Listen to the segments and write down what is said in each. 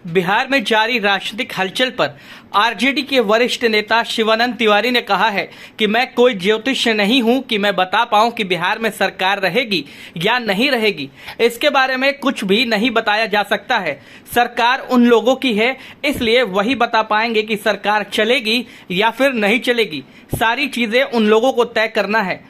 बिहार में जारी राजनीतिक हलचल पर आरजेडी के वरिष्ठ नेता शिवानंद तिवारी ने कहा है कि मैं कोई ज्योतिष नहीं हूं कि मैं बता पाऊं कि बिहार में सरकार रहेगी या नहीं रहेगी। इसके बारे में कुछ भी नहीं बताया जा सकता है। सरकार उन लोगों की है, इसलिए वही बता पाएंगे कि सरकार चलेगी या फिर नहीं चलेगी। सारी चीजें उन लोगों को तय करना है।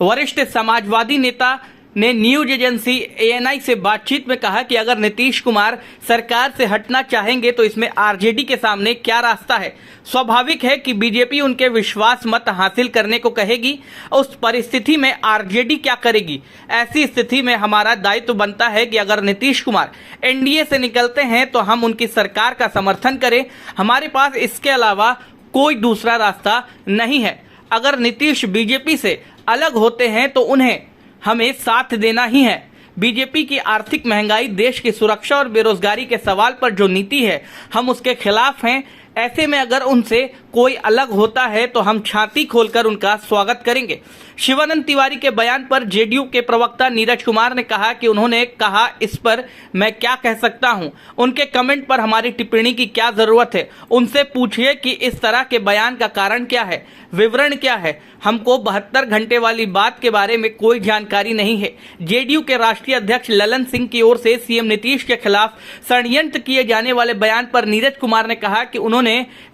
वरिष्ठ समाजवादी नेता ने न्यूज एजेंसी ANI से बातचीत में कहा कि अगर नीतीश कुमार सरकार से हटना चाहेंगे तो इसमें आरजेडी के सामने क्या रास्ता है। स्वाभाविक है कि बीजेपी उनके विश्वास मत हासिल करने को कहेगी। उस परिस्थिति में आरजेडी क्या करेगी? ऐसी स्थिति में हमारा दायित्व बनता है कि अगर नीतीश कुमार NDA से निकलते हैं तो हम उनकी सरकार का समर्थन करें। हमारे पास इसके अलावा कोई दूसरा रास्ता नहीं है। अगर नीतीश बीजेपी से अलग होते हैं तो उन्हें हमें साथ देना ही है। बीजेपी की आर्थिक महंगाई, देश की सुरक्षा और बेरोजगारी के सवाल पर जो नीति है, हम उसके खिलाफ हैं। ऐसे में अगर उनसे कोई अलग होता है तो हम छाती खोलकर उनका स्वागत करेंगे। शिवानंद तिवारी के बयान पर जेडीयू के प्रवक्ता नीरज कुमार ने कहा कि उन्होंने कहा, इस पर मैं क्या कह सकता हूं। उनके कमेंट पर हमारी टिप्पणी की क्या जरूरत है? उनसे पूछिए कि इस तरह के बयान का कारण क्या है, विवरण क्या है। हमको 72 घंटे वाली बात के बारे में कोई जानकारी नहीं है। जेडीयू के राष्ट्रीय अध्यक्ष ललन सिंह की ओर से सीएम नीतीश के खिलाफ षड्यंत्र किए जाने वाले बयान पर नीरज कुमार ने कहा कि उन्होंने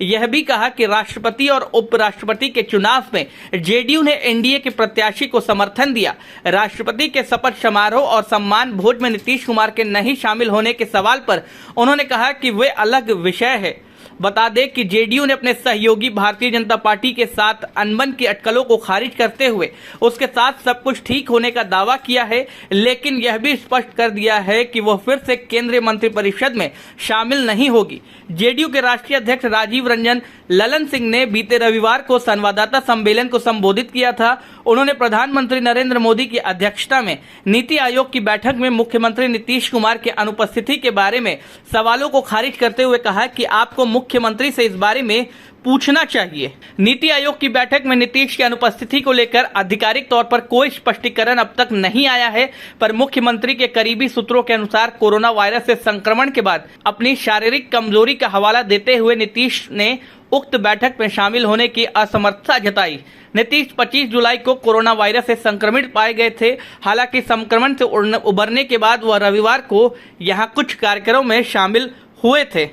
यह भी कहा कि राष्ट्रपति और उपराष्ट्रपति के चुनाव में जेडीयू ने एनडीए के प्रत्याशी को समर्थन दिया। राष्ट्रपति के शपथ समारोह और सम्मान भोज में नीतीश कुमार के नहीं शामिल होने के सवाल पर उन्होंने कहा कि वे अलग विषय है। बता दें कि जेडीयू ने अपने सहयोगी भारतीय जनता पार्टी के साथ अनबन की अटकलों को खारिज करते हुए उसके साथ सब कुछ ठीक होने का दावा किया है, लेकिन यह भी स्पष्ट कर दिया है कि वह फिर से केंद्रीय मंत्रिपरिषद में शामिल नहीं होगी। जेडीयू के राष्ट्रीय अध्यक्ष राजीव रंजन ललन सिंह ने बीते रविवार को संवाददाता सम्मेलन को संबोधित किया था। उन्होंने प्रधानमंत्री नरेंद्र मोदी की अध्यक्षता में नीति आयोग की बैठक में मुख्यमंत्री नीतीश कुमार के अनुपस्थिति के बारे में सवालों को खारिज करते हुए कहा कि आपको मुख्यमंत्री से इस बारे में पूछना चाहिए। नीति आयोग की बैठक में नीतीश की अनुपस्थिति को लेकर आधिकारिक तौर पर कोई स्पष्टीकरण अब तक नहीं आया है, पर मुख्यमंत्री के करीबी सूत्रों के अनुसार कोरोना वायरस से संक्रमण के बाद अपनी शारीरिक कमजोरी का हवाला देते हुए नीतीश ने उक्त बैठक में शामिल होने की असमर्थता जताई। नीतीश 25 जुलाई को कोरोना वायरस से संक्रमित पाए गए थे। हालांकि संक्रमण से उबरने के बाद वह रविवार को यहां कुछ कार्यक्रमों में शामिल हुए थे।